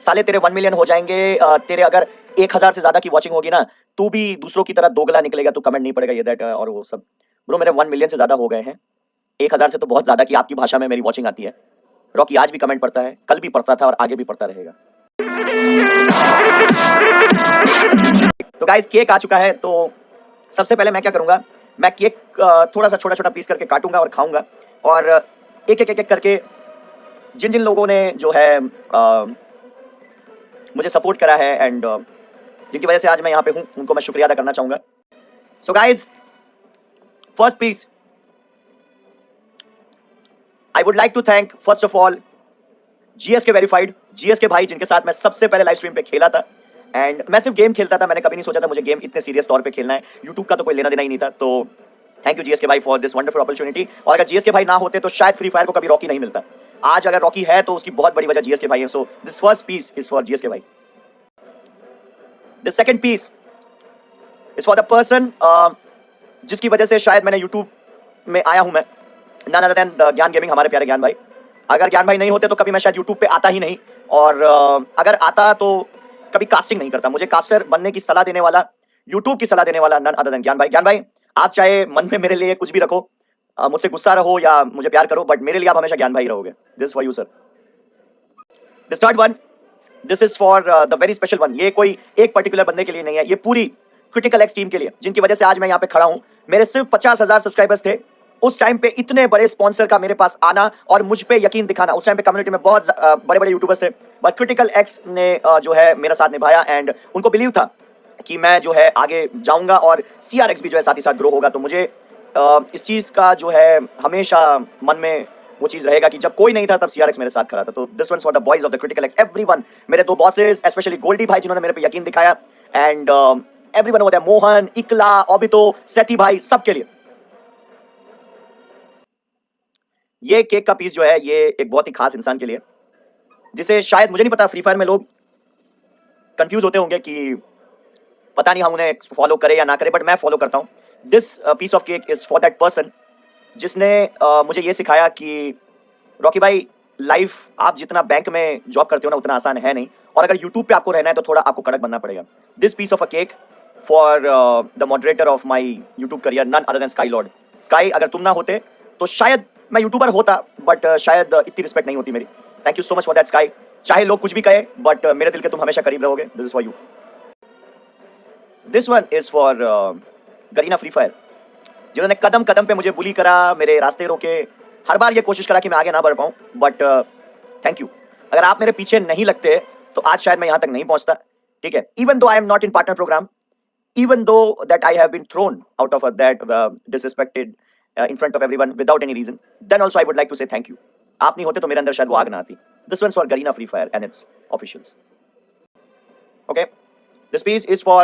साले तेरे 1 मिलियन हो जाएंगे, तेरे अगर 1000 से ज्यादा की वॉचिंग होगी ना, तू भी दूसरों की तरह दोगला निकलेगा, तू कमेंट नहीं पड़ेगा ये दैट और वो सब। ब्रो मेरे 1 मिलियन से ज्यादा हो गए हैं, 1000 से तो बहुत ज्यादा की आपकी भाषा में मेरी वॉचिंग आती है। रॉकी आज भी कमेंट पढ़ता है, कल भी पढ़ता था और आगे भी पढ़ता रहेगा। तो गाइस केक आ चुका है, तो सबसे पहले मैं क्या करूंगा, मैं केक थोड़ा सा छोटा छोटा पीस करके काटूंगा और खाऊंगा, और एक एक करके जिन जिन लोगों ने जो है मुझे सपोर्ट करा है एंड जिनकी वजह से आज मैं यहाँ पे हूँ, उनको मैं शुक्रिया अदा करना चाहूंगा। So guys first piece, I would like to thank first of all GS के वेरीफाइड, जीएस के भाई जिनके साथ मैं सबसे पहले लाइव स्ट्रीम पे खेला था, एंड मैं सिर्फ गेम खेलता था, मैंने कभी नहीं सोचा था मुझे गेम इतने सीरियस तौर पे खेलना है, यूट्यूब का तो कोई लेना देना ही नहीं था। तो थैंक यू जीएस के भाई फॉर दिस वंडरफुल अपॉर्चुनिटी। और अगर जीएस के भाई ना होते तो शायद फ्री फायर को कभी रॉकी नहीं मिलता। आज अगर रॉकी है तो उसकी बहुत बड़ी वजह जीएस के भाई है। So this first piece is for GS के भाई। The second piece is for the person जिसकी वजह से शायद मैंने यूट्यूब में आया हूं मैं, नन अदर देन द ज्ञान गेमिंग, हमारे प्यारे ज्ञान भाई। अगर ज्ञान भाई नहीं होते तो कभी मैं शायद यूट्यूब पे आता ही नहीं, और अगर आता तो कभी कास्टिंग नहीं करता। मुझे कास्टर बनने की सलाह देने वाला, यूट्यूब की सलाह देने वाला नन अदर देन ज्ञान भाई। ज्ञान भाई आप चाहे मन में मेरे लिए कुछ भी रखो, मुझसे गुस्सा रहो या मुझे प्यार करो, बट मेरे लिए आप हमेशा ज्ञान भाई रहोगे। This for you sir. This third one, this is for the very special one. ये कोई एक पर्टिकुलर बंदे के लिए नहीं है, ये पूरी क्रिटिकल एक्स टीम के लिए, जिनकी वजह से आज मैं यहाँ पे खड़ा हूँ। मेरे सिर्फ 50,000 सब्सक्राइबर्स थे उस टाइम पे, इतने बड़े स्पॉन्सर का मेरे पास आना और मुझ पे यकीन दिखाना। उस टाइम पे कम्युनिटी में बहुत बड़े बड़े यूट्यूबर्स थे, बट क्रिटिकल एक्स ने जो है मेरा साथ निभाया, एंड उनको बिलीव था कि मैं जो है आगे जाऊंगा और सीआरएक्स भी जो है साथ ही साथ ग्रो होगा। तो मुझे इस चीज का जो है हमेशा मन में वो चीज रहेगा कि जब कोई नहीं था तब सीआरएक्स मेरे साथ खड़ा था। तो this one for the boys of the critical x, everyone, मेरे दो बॉसेस, स्पेशली गोल्डी भाई जिन्होंने मेरे पे यकीन दिखाया, and everyone over there, Mohan, Ekla, Obito, Sethi भाई, सबके लिए। ये केक का पीस जो है ये एक बहुत ही खास इंसान के लिए, जिसे शायद मुझे नहीं पता, फ्री फायर में लोग कंफ्यूज होते होंगे कि पता नहीं हम उन्हें फॉलो करें या ना करें, बट मैं फॉलो करता हूं। This piece of cake is for that person जिसने मुझे ये सिखाया कि रॉकी भाई लाइफ आप जितना बैंक में जॉब करते हो ना उतना आसान है नहीं, और अगर यूट्यूब पे आपको रहना है तो थोड़ा आपको कड़क बनना पड़ेगा। This piece of a cake for the moderator of my YouTube career, none other than Sky Lord. Sky अगर तुम ना होते तो शायद मैं यूट्यूबर होता, बट शायद इतनी रिस्पेक्ट नहीं होती मेरी। Thank you so much for that sky. चाहे लोग कुछ भी कहे, बट मेरे दिल के तुम हमेशा करीब रहोगे। This is for you. This one is for Garena free fire, जिन्होंने कदम कदम पे मुझे बुली करा, मेरे रास्ते रोके, हर बार ये कोशिश करा कि मैं आगे ना बढ़ पाऊं, बट थैंक यू। अगर आप मेरे पीछे नहीं लगते तो आज शायद मैं यहां तक नहीं पहुंचता। ठीक है, even though I am not in partner program, even though that I have been thrown out of that disrespected in front of everyone without any reason, then also I would like to say thank you. आप नहीं होते तो मेरे अंदर शायद वो आग ना आती। This one's for Garena Free Fire and its officials. Okay, this piece is for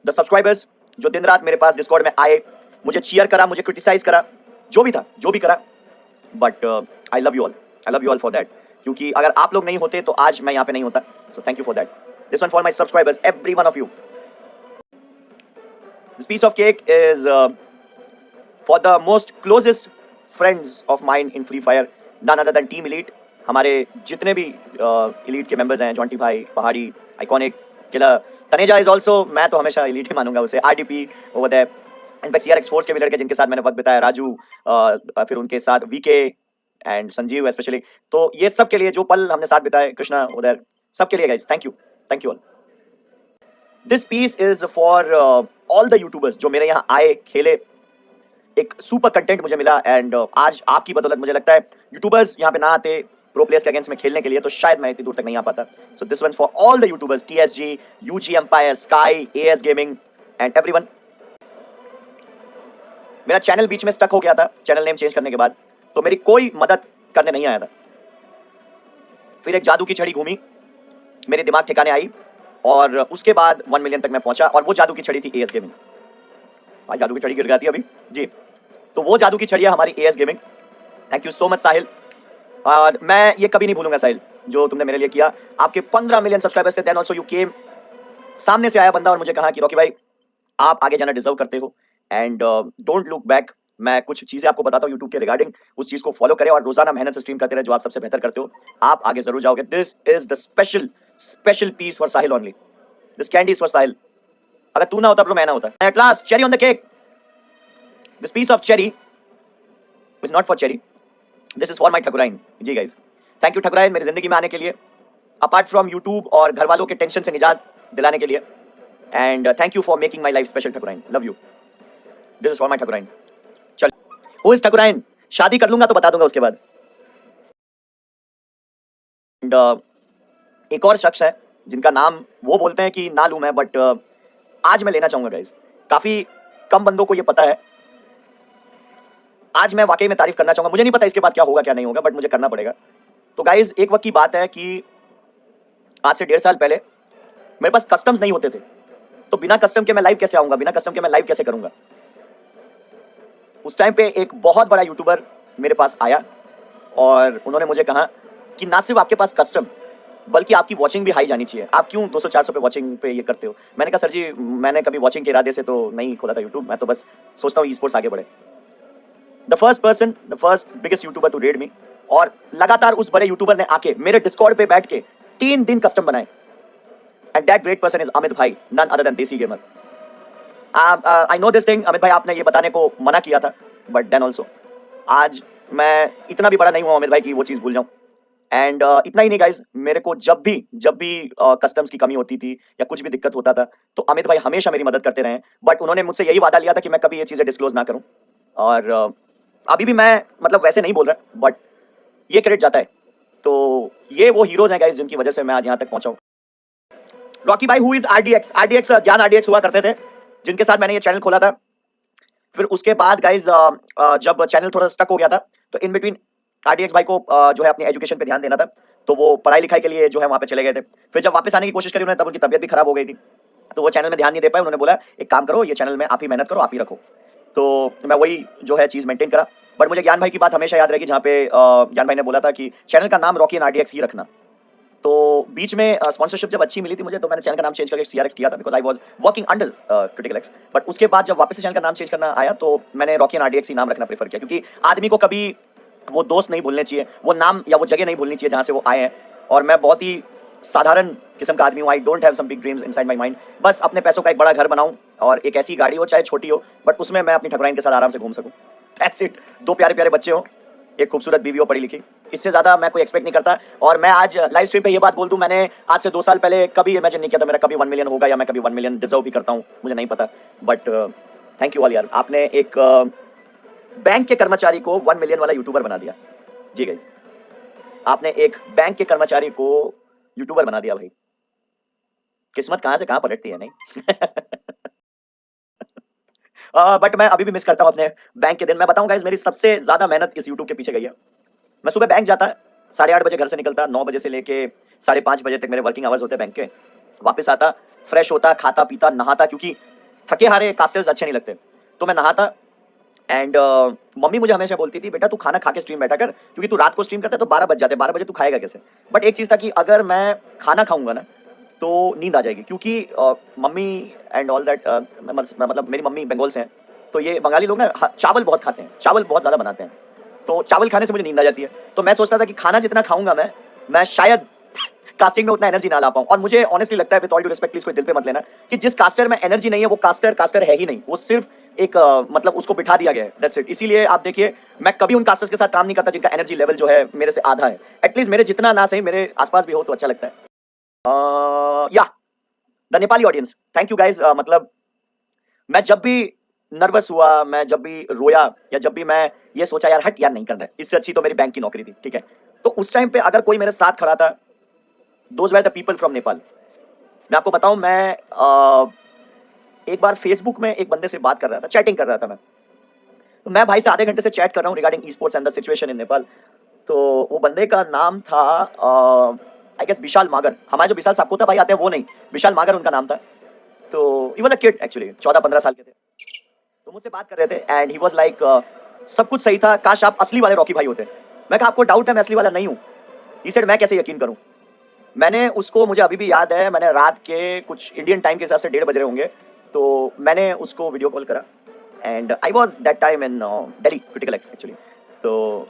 the subscribers जो दिन रात मेरे पास डिस्कॉर्ड में आए, मुझे चीयर करा, मुझे क्रिटिसाइज करा, जो भी था, जो भी करा, but I love you all, I love you all for that. क्योंकि अगर आप लोग नहीं होते तो आज मैं यहाँ पे नहीं होता। So thank you for that. This one for my subscribers, every one of you. This piece of cake is for the most closest friends of mine in Free Fire, none other than Team Elite. हमारे जितने भी Elite के members हैं, Jonty भाई, पहाड़ी, iconic, killer, Taneja is also, मैं तो हमेशा Elite ही मानूंगा उसे, RDP over there, in fact CRX force के भी लड़के जिनके साथ मैंने वक्त बिताया, राजू, फिर उनके साथ VK एंड संजीव स्पेशली। तो ये सब के लिए जो पल हमने साथ बिताए, कृष्णा उधर, सबके लिए guys thank you, thank you all. This piece is for all the YouTubers जो मेरे यहाँ आए, खेले, एक सुपर कंटेंट मुझे मिला, एंड आज आपकी बदौलत मुझे लगता है यूट्यूबर्स यहाँ पे ना आते प्रो प्लेयर्स के अगेंस्ट में खेलने के लिए तो शायद मैं इतनी दूर तक नहीं आ पाता। So this one for all the YouTubers, TSG, UG empire, Sky, AS gaming and everyone. मेरा चैनल बीच में स्टक हो गया था चैनल नेम चेंज करने के बाद, तो मेरी कोई मदद करने नहीं आया था। फिर एक जादू की छड़ी घूमी, मेरे दिमाग ठिकाने आई, और उसके बाद 1 मिलियन तक मैं पहुंचा, और वो जादू की छड़ी थी AS गेमिंग। भाई जादू की छड़ी गिर जाती है अभी जी, तो वो जादू की छड़ी है हमारी AS गेमिंग। Thank you so much Sahil, और मैं ये कभी नहीं भूलूंगा साहिल जो तुमने मेरे लिए किया। आपके 15 मिलियन सब्सक्राइबर्स थे, देन आल्सो यू केम, सामने से आया बंदा और मुझे कहा कि रॉकी भाई आप आगे जाना डिजर्व करते हो, एंड डोंट लुक बैक। मैं कुछ चीजें आपको बताता हूँ यूट्यूब के रिगार्डिंग, उस चीज को फॉलो करें और रोजाना मेहनत से स्ट्रीम करते रहे, जो आप सबसे बेहतर करते हो, आप आगे जरूर जाओगे। This is the special special piece for Sahil only. This candy is for Sahil. अगर तू ना होता ब्रो, मैं ना होता। At last cherry on the cake. This piece of cherry is not for cherry, this is for my ठकुराइन। जी guys, thank you ठकुराइन मेरी जिंदगी में आने के लिए, अपार्ट फ्रॉम यूट्यूब और घर वालों के टेंशन से निजात दिलाने के लिए। And thank you for making my life special ठकुराइन, love you. This is for my ठकुराइन। चल, हु इज ठकुराइन? शादी कर लूंगा तो बता दूंगा उसके बाद। एंड एक और शख्स है जिनका नाम वो बोलते हैं कि ना लूं मैं, बट आज मैं लेना चाहूंगा गाइस। काफी कम बंदों को ये पता है। आज मैं वाकई में तारीफ करना चाहूंगा। मुझे नहीं पता इसके बाद क्या होगा क्या नहीं होगा, बट मुझे करना पड़ेगा। तो गाइस, एक वक्त की बात है कि आज से 1.5 साल पहले मेरे पास कस्टम्स नहीं होते थे। तो बिना कस्टम के मैं लाइव कैसे आऊंगा, बिना कस्टम के मैं लाइव कैसे करूंगा? उस टाइम पे एक बहुत बड़ा यूट्यूबर मेरे पास आया और उन्होंने मुझे कहा कि ना सिर्फ आपके पास कस्टम, बल्कि आपकी वॉचिंग भी हाई जानी चाहिए। आप क्यों 200-400 पे वॉचिंग पे ये करते हो? मैंने कहा सर जी, मैंने कभी वॉचिंग के इरादे से तो नहीं खोला था यूट्यूब, मैं तो बस सोचता हूँ ई स्पोर्ट्स आगे बढ़े। The first biggest YouTuber to raid me, और लगातार उस बड़े यूट्यूबर ने आके मेरे डिस्कॉर्ड पे बैठ के 3 दिन कस्टम बनाए। And that great person is Amit भाई, नन अदर देन देसी gamer. I know this thing, Amit भाई आपने ये बताने को मना किया था, बट देन ऑल्सो आज मैं इतना भी बड़ा नहीं हुआ अमित भाई की वो चीज भूल जाऊं। एंड इतना ही नहीं गाइज, मेरे को जब भी कस्टम्स की कमी होती थी या कुछ भी दिक्कत होता था, तो अमित भाई हमेशा मेरी मदद करते रहे। बट उन्होंने मुझसे यही वादा लिया था कि मैं कभी ये चीजें डिस्क्लोज ना करूं। और अभी भी मैं मतलब वैसे नहीं बोल रहा, बट ये क्रेडिट जाता है। तो ये वो हीरोज हैं गाइज जिनकी वजह से मैं आज यहाँ तक पहुंचा हूं। रॉकी भाई हु इज आरडीएक्स? आरडीएक्स ज्ञान आरडीएक्स हुआ करते थे, जिनके साथ मैंने ये चैनल खोला था। फिर उसके बाद गाइज जब चैनल थोड़ा स्टक हो गया था, तो इन बिटवीन आरडीएक्स भाई को जो है अपनी एजुकेशन पे ध्यान देना था, तो वो पढ़ाई लिखाई के लिए जो है वहां पे चले गए थे। फिर जब वापस आने की कोशिश करी उन्होंने, तब उनकी तबियत भी खराब हो गई थी, तो वो चैनल में ध्यान नहीं दे पाए। उन्होंने बोला एक काम करो, ये चैनल में आप ही मेहनत करो, आप ही रखो। तो मैं वही जो है चीज मेंटेन करा। बट मुझे ज्ञान भाई की बात हमेशा याद रहेगी, जहाँ पे ज्ञान भाई ने बोला था कि चैनल का नाम रॉकी एंड आरडीएक्स ही रखना। तो बीच में स्पॉन्सरशिप जब अच्छी मिली थी मुझे, तो मैंने चैनल का नाम चेंज करके सीआरएक्स किया था, because I was working under critical x. But उसके बाद जब वापस से चैनल का नाम चेंज करना आया, तो मैंने रॉकी एंड आरडीएक्स ही नाम रखना प्रेफर किया, क्योंकि आदमी को कभी वो दोस्त नहीं भूलने चाहिए, वो नाम या वो जगह नहीं भूलनी चाहिए जहां से वो आए हैं। और मैं बहुत ही साधारण किस्म का आदमी हूँ। I don't have some big dreams inside my mind. बस अपने पैसों का एक बड़ा घर बनाऊं और एक ऐसी गाड़ी हो, चाहे छोटी हो, बट उसमें मैं अपनी ठकुराइन के साथ आराम से घूम सकूं। That's it. 2 प्यारे प्यारे बच्चे हो, एक खूबसूरत बीवी हो पढ़ी लिखी, इससे ज्यादा मैं कोई एक्सपेक्ट नहीं करता। और मैं आज लाइव स्ट्रीम पे ये बात बोल दूं, मैंने आज से 2 साल पहले कभी इमेजिन नहीं किया था मेरा कभी 1 मिलियन होगा, या मैं कभी 1 मिलियन डिजर्व भी करता हूं, मुझे नहीं पता। बट थैंक यू ऑल यार, आपने एक बैंक के कर्मचारी को 1 मिलियन वाला यूट्यूबर बना दिया। जी गाइस, आपने एक बैंक के कर्मचारी को यूट्यूबर बना दिया भाई। किस्मत कहां से कहां पलटती है, नहीं? बट मैं अभी भी मिस करता हूं अपने बैंक के दिन। मैं बताऊं गाइस, मेरी सबसे ज्यादा मेहनत इस यूट्यूब के पीछे गई है। मैं सुबह बैंक जाता, 8:30 बजे घर से निकलता, 9 बजे से लेके 5:30 बजे तक मेरे वर्किंग आवर्स होते बैंक के। वापस आता, फ्रेश होता, खाता पीता, नहाता, क्योंकि थके हारे कास्टर्स अच्छे नहीं लगते, तो मैं नहाता। एंड मम्मी मुझे हमेशा बोलती थी, बेटा तू खाना खा के स्ट्रीम बैठा कर, क्योंकि तू रात को स्ट्रीम करता है तो 12 बज जाते हैं, 12 बजे तू खाएगा कैसे? बट एक चीज था कि अगर मैं खाना खाऊंगा ना, तो नींद आ जाएगी, क्योंकि मम्मी एंड ऑल दैट, मतलब मेरी मम्मी बंगाल से हैं, तो ये बंगाली लोग ना चावल बहुत खाते हैं, चावल बहुत ज्यादा बनाते हैं, तो चावल खाने से मुझे नींद आ जाती है। तो मैं सोचता था कि खाना जितना खाऊंगा मैं शायद कास्टिंग में उतना एनर्जी ना ला पाऊं। और मुझे ऑनेस्टली लगता है, with all due respect, please कोई दिल पे मत लेना, कि जिस कास्टर में एनर्जी नहीं है वो कास्टर है ही नहीं, वो सिर्फ एक मतलब उसको बिठा दिया गया है, दैट्स इट। इसीलिए आप देखिए, मैं कभी उन कास्टर्स के साथ काम नहीं करता जिनका एनर्जी लेवल जो है मेरे से आधा है। एटलीस्ट मेरे जितना ना सही, मेरे आसपास भी हो तो अच्छा लगता है। या the Nepali audience, thank you guys. मतलब मैं जब भी नर्वस हुआ, मैं जब भी रोया, या जब भी मैं ये सोचा यार हट यार नहीं करना है, इससे अच्छी तो मेरी बैंक की नौकरी थी, ठीक है, तो उस टाइम पे अगर कोई मेरे साथ खड़ा था, those were the people from Nepal. मैं आपको बताऊं, मैं एक बार फेसबुक में एक बंदे से बात कर रहा था, चैटिंग कर रहा था तो मैं भाई से आधे घंटे से चैट कर रहा हूँ regarding e sports and the situation in Nepal. तो वो बंदे का नाम था आई गेस विशाल मागर। हमारे जो विशाल सापकोटा भाई आते हैं वो नहीं, विशाल मागर उनका नाम था। तो he was a kid actually, 14-15 साल के थे। तो मुझसे बात कर रहे थे एंड ही वाज लाइक सब कुछ सही था, काश आप असली वाले रॉकी भाई होते। मैं कहा आपको डाउट है मैं असली वाला नहीं हूँ? ही सेड मैं कैसे यकीन करूँ? मैंने उसको, मुझे अभी भी याद है, मैंने रात के कुछ इंडियन टाइम के हिसाब से 1:30 बज रहे होंगे, तो मैंने उसको वीडियो कॉल करा and I was that time in Delhi critical x actually. तो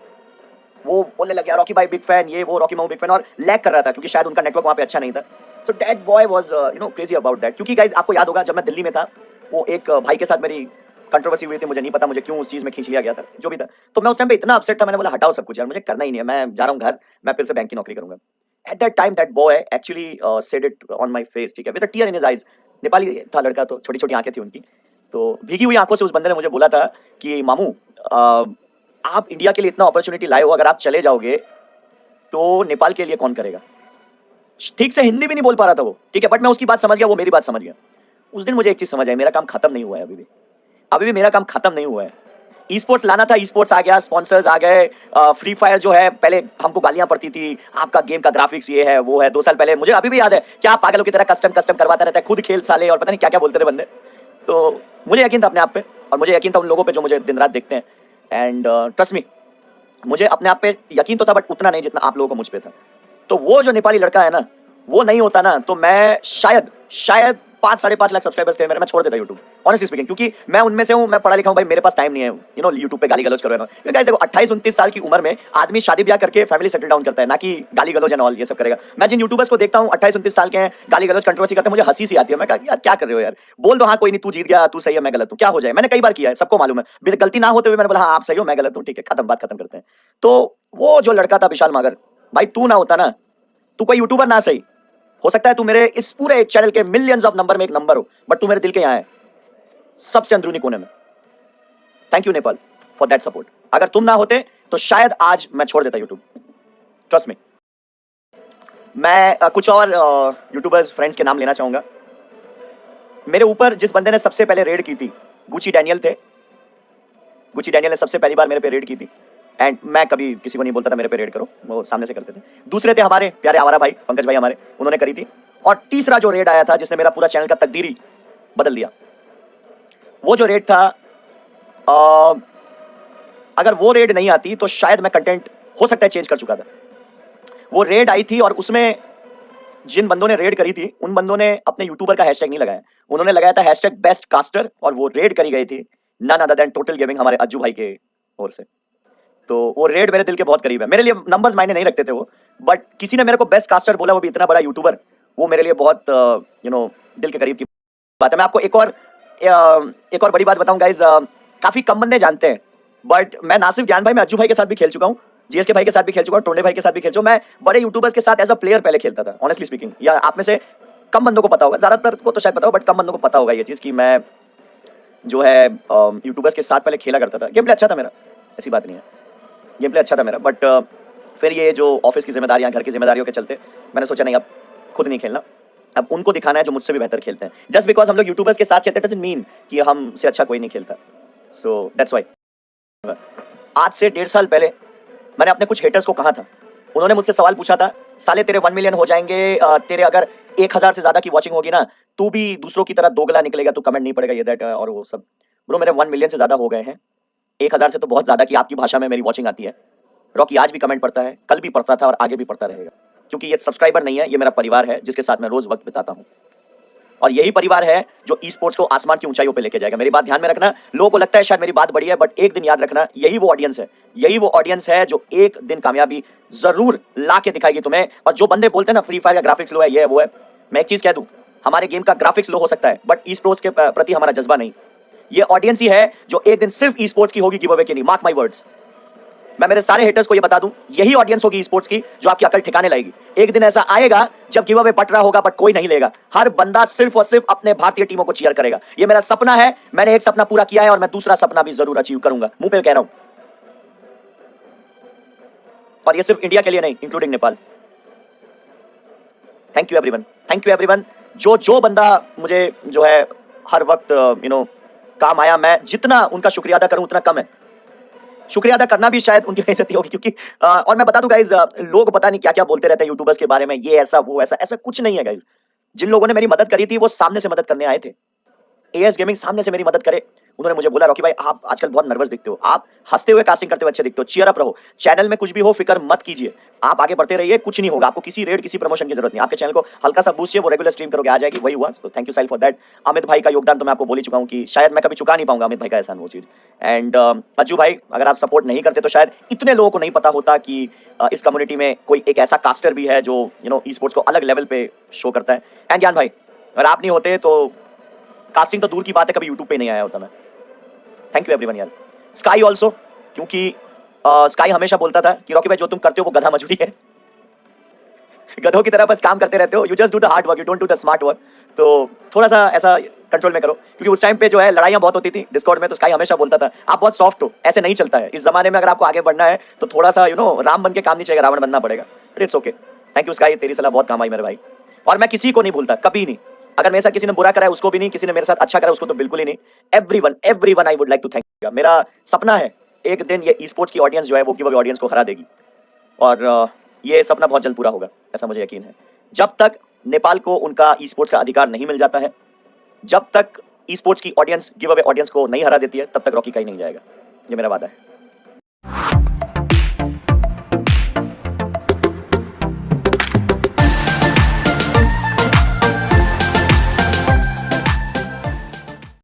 वो बोलने लग गया रॉकी भाई बिग फैन, ये वो, रॉकी मामू बिग फैन, और लैग कर रहा था क्योंकि शायद उनका नेटवर्क वहाँ पे अच्छा नहीं था। So that boy was crazy about that. क्योंकि गाइस आपको याद होगा जब मैं दिल्ली में था, वो एक भाई के साथ मेरी कंट्रोवर्सी हुई थी, मुझे नहीं पता मुझे क्यों उस चीज में खींच लिया गया था, जो भी था। तो मैं उस टाइम पे इतना अपसेट था, मैंने बोला हटाओ सब कुछ यार, मुझे करना ही नहीं है, मैं जा रहा हूँ घर, मैं फिर से बैंक की नौकरी करूंगा। At that time that boy actually said it on my face, ठीक है, with a tier in his eyes. Nepali था लड़का, तो छोटी छोटी आंखें थी उनकी। तो भीगी हुई आंखों से उस बंदे ने मुझे बोला था कि मामू, आप इंडिया के लिए इतना अपॉर्चुनिटी लाए हो, अगर आप चले जाओगे तो नेपाल के लिए कौन करेगा। ठीक से हिंदी भी नहीं बोल पा रहा था वो, ठीक है, बट मैं उसकी बात समझ गया, वो मेरी बात समझ गया। उस दिन मुझे एक चीज समझ आई, मेरा काम खत्म नहीं हुआ है, अभी भी मेरा काम खत्म नहीं हुआ है। ई स्पोर्ट्स लाना था, ई स्पोर्ट्स आ गया, स्पॉन्सर्स आ गए। फ्री फायर जो है, पहले हमको गालियां पड़ती थी, आपका गेम का ग्राफिक्स ये है वो है। 2 साल पहले मुझे अभी भी याद है, क्या आप पागलों की तरह कस्टम कस्टम करवाता रहता है, खुद खेल साले, और पता नहीं क्या क्या बोलते थे बंदे। तो मुझे यकीन था अपने आप पे, और मुझे यकीन था उन लोगों पे जो मुझे दिन रात देखते हैं। एंड ट्रस्ट मी, मुझे अपने आप पे यकीन तो था, बट उतना नहीं जितना आप लोगों को मुझ पे था। तो वो जो नेपाली लड़का है ना, वो नहीं होता ना, तो मैं शायद शायद 5-5.5 लाख सब्सक्राइबर्स थे मेरे, मैं छोड़ देता यूट्यूब, ऑनेस्टली स्पीकिंग। क्योंकि मैं उनमें से हूं, मैं पढ़ा लिखा हूं भाई, मेरे पास टाइम नहीं है यूट्यूब पे गाली गलौज करो ना। क्योंकि गाइस देखो, 28-29 साल की उम्र में आदमी शादी ब्याह करके फैमिली सेटल डाउन करता है, ना कि गाली गलौज एंड ऑल ये सब करेगा। मैं जिन यूट्यूबर्स को देखता हूं 28-29 साल के हैं, गाली गलौज कंट्रोवर्सी करते हैं, मुझे हंसी सी आती है। मैं कहा यार क्या कर रहे हो यार, बोल दो हाँ कोई नहीं, तू जीत गया, तू सही है मैं गलत हूं, क्या हो जाए। मैंने कई बार किया है, सबको मालूम है, बिना गलती ना होते हुए मैंने बोला हाँ आप सही हो मैं गलत हूं, ठीक है, खत्म, बात खत्म करते हैं। तो वो जो लड़का था विशाल मागर, भाई तू ना होता ना, तू कोई यूट्यूबर ना सही, हो सकता है तू मेरे इस पूरे चैनल के मिलियंस ऑफ नंबर में एक नंबर हो, बट तू मेरे दिल के यहाँ है, सबसे अंदरूनी कोने में। Thank you Nepal for that support. अगर तुम ना होते तो शायद आज मैं छोड़ देता यूट्यूब, ट्रस्ट मी। मैं कुछ और यूट्यूबर्स फ्रेंड्स के नाम लेना चाहूंगा। मेरे ऊपर जिस बंदे ने सबसे पहले रेड की थी, गुची डैनियल थे। गुची डैनियल ने सबसे पहली बार मेरे पे रेड की थी, एंड मैं कभी किसी को नहीं बोलता था मेरे पे रेड करो, वो सामने से करते थे। दूसरे थे हमारे प्यारे आवारा भाई, पंकज भाई हमारे, उन्होंने करी थी। और तीसरा जो रेड आया था जिसने मेरा पूरा चैनल का तकदीर ही बदल दिया, वो जो रेड था, अगर वो रेड नहीं आती तो शायद मैं कंटेंट हो सकता है चेंज कर चुका था। वो रेड आई थी और उसमें जिन बंदों ने रेड करी थी, उन बंदों ने अपने यूट्यूबर का हैशटैग नहीं लगाया, उन्होंने लगाया था हैशटैग बेस्ट कास्टर, और वो रेड करी गई थी none other than total gaming, हमारे अज्जू भाई के ओर से। तो वो रेड मेरे दिल के बहुत करीब है, मेरे लिए नंबर्स मायने नहीं रखते थे वो, बट किसी ने मेरे को बेस्ट कास्टर बोला, वो भी इतना बड़ा यूट्यूबर, वो मेरे लिए बहुत दिल के करीब की बात है। मैं आपको एक और बड़ी बात बताऊं गाइज, काफी कम बंदे जानते हैं, बट मैं ना सिर्फ ज्ञान भाई, मैं अज्जू भाई के साथ भी खेल चुका हूँ, जीएसके भाई के साथ भी खेल चुका हूँ, टोंडे भाई के साथ भी खेल चुका हूँ। मैं बड़े यूट्यूबर्स के साथ एज अ प्लेयर पहले खेलता था, ऑनेस्टली स्पीकिंग। या आप में से कम बंदों को पता होगा, ज्यादातर को तो शायद पता हो, बट कम बंदों को पता होगा ये चीज कि मैं जो है यूट्यूबर्स के साथ पहले खेला करता था। गेम प्ले अच्छा था मेरा, ऐसी बात नहीं है, गेम प्ले अच्छा था मेरा, बट फिर ये जो ऑफिस की जिम्मेदारियां, घर की जिम्मेदारियों के चलते मैंने सोचा नहीं, अब खुद नहीं खेलना, अब उनको दिखाना है जो मुझसे भी बेहतर खेलते हैं। जस्ट बिकॉज हम लोग यूट्यूबर्स के साथ खेलते हैं डजंट मीन कि हमसे अच्छा कोई नहीं खेलता। सो दैट्स व्हाई आज से 1.5 साल पहले मैंने अपने कुछ हेटर्स को कहा था, उन्होंने मुझसे सवाल पूछा था, साले तेरे 1 मिलियन हो जाएंगे, तेरे अगर 1000 से ज्यादा की वॉचिंग होगी ना, तू भी दूसरों की तरह दोगला निकलेगा, तू कमेंट नहीं पड़ेगा ये दैट और वो सब। ब्रो मेरे 1 मिलियन से ज्यादा हो गए हैं, 1000 से तो बहुत ज्यादा की आपकी भाषा में मेरी वॉचिंग आती है। रॉकी आज भी कमेंट पढ़ता है, कल भी पढ़ता था और आगे भी पढ़ता रहेगा, क्योंकि ये सब्सक्राइबर नहीं है, ये मेरा परिवार है जिसके साथ मैं रोज वक्त बिताता हूँ। और यही परिवार है जो ई स्पोर्ट्स को आसमान की ऊंचाइयों पे लेके जाएगा। मेरी बात ध्यान में रखना, लोगों को लगता है शायद मेरी बात बड़ी है, बट एक दिन याद रखना, यही वो ऑडियंस है, यही वो ऑडियंस है जो एक दिन कामयाबी जरूर ला के दिखाएगी तुम्हें। और जो बंदे बोलते हैं ना फ्री फायर का ग्राफिक्स लो है, ये है वो है, मैं एक चीज कह दूं, हमारे गेम का ग्राफिक्स लो हो सकता है, बट ई स्पोर्ट्स के प्रति हमारा जज्बा नहीं। ये ऑडियंस ही है जो एक दिन सिर्फ ई स्पोर्ट्स की होगी, गिव अवे की नहीं, मार्क माई वर्ड्स। मैं मेरे सारे हेटर्स को ये बता दूं, यही ऑडियंस होगी स्पोर्ट्स की जो आपकी अकल ठिकाने लाएगी। एक दिन ऐसा आएगा जब गिव अवे बट रहा होगा बट कोई नहीं लेगा, हर बंदा सिर्फ और सिर्फ अपने भारतीय टीमों को चीयर करेगा। ये मेरा सपना है, मैंने एक सपना पूरा किया है और मैं दूसरा सपना भी जरूर अचीव करूंगा, मुंह पे कह रहा हूं। और ये सिर्फ इंडिया के लिए नहीं, including Nepal. Thank you everyone, thank you everyone. जो जो बंदा मुझे जो है हर वक्त काम आया, मैं जितना उनका शुक्रिया अदा करूं उतना कम है। शुक्रिया अदा करना भी शायद उनकी बेइज्जती होगी, क्योंकि और मैं बता दूं गाइज, लोग पता नहीं क्या क्या बोलते रहते हैं यूट्यूबर्स के बारे में, ये ऐसा वो ऐसा, ऐसा कुछ नहीं है गाइज। जिन लोगों ने मेरी मदद करी थी वो सामने से मदद करने आए थे। एएस गेमिंग सामने से मेरी मदद करे, उन्होंने मुझे बोला, रॉकी भाई आप आजकल बहुत नर्वस दिखते हो, आप हंसते हुए कास्टिंग करते हुए अच्छे दिखते हो, चीयर अप रहो, चैनल में कुछ भी हो फिक्र मत कीजिए, आप आगे बढ़ते रहिए, कुछ नहीं होगा, आपको किसी रेड किसी प्रमोशन की जरूरत नहीं, आपके चैनल को हल्का सा बूस्ट चाहिए, वो रेगुलर स्ट्रीम करोगे आ जाएगी, वही हुआ। तो thank you Sahil for that. Amit भाई का योगदान तो मैं आपको बोल ही चुका हूँ कि शायद मैं कभी चुका नहीं पाऊंगा अमित भाई का एहसान वो चीज। एंड अज्जू भाई अगर आप सपोर्ट नहीं करते तो शायद इतने लोगों को नहीं पता होता कि इस कम्युनिटी में कोई एक ऐसा कास्टर भी है जो ई स्पोर्ट्स को अलग लेवल पे शो करता है। एंड ज्ञान भाई अगर आप नहीं होते तो कास्टिंग तो दूर की बात है, कभी यूट्यूब पे नहीं आया होता मैं। थैंक यू एवरीवन यार। स्काई ऑल्सो, क्योंकि स्काई हमेशा बोलता था कि रॉकी भाई जो तुम करते हो वो गधा मजूरी है, गधों की तरह बस काम करते रहते हो, you just do the hard work, you don't do the smart work. तो थोड़ा सा ऐसा कंट्रोल में करो, क्योंकि उस टाइम पे जो है लड़ाइयां बहुत होती थी डिस्कॉर्ड में, तो स्काई हमेशा बोलता था आप बहुत सॉफ्ट हो, ऐसे नहीं चलता है इस जमाने में, अगर आपको आगे बढ़ना है तो थोड़ा सा राम बन के काम नहीं चाहिए, रावण बनना पड़ेगा। But it's okay, thank you sky, तेरी सलाह बहुत काम आई मेरे भाई। और मैं किसी को नहीं भूलता, कभी नहीं, अगर मेरे साथ किसी ने बुरा करा है उसको भी नहीं, किसी ने मेरे साथ अच्छा करा है उसको तो बिल्कुल ही नहीं। Everyone I would like to thank. मेरा सपना है एक दिन ये ई स्पोर्ट्स की ऑडियंस जो है वो गिव अवे ऑडियंस को हरा देगी, और ये सपना बहुत जल्द पूरा होगा, ऐसा मुझे यकीन है। जब तक नेपाल को उनका ई स्पोर्ट्स का अधिकार नहीं मिल जाता है, जब तक ई स्पोर्ट्स की ऑडियंस गिव अवे ऑडियंस को नहीं हरा देती है, तब तक रॉकी कहीं नहीं जाएगा, ये मेरा वादा है।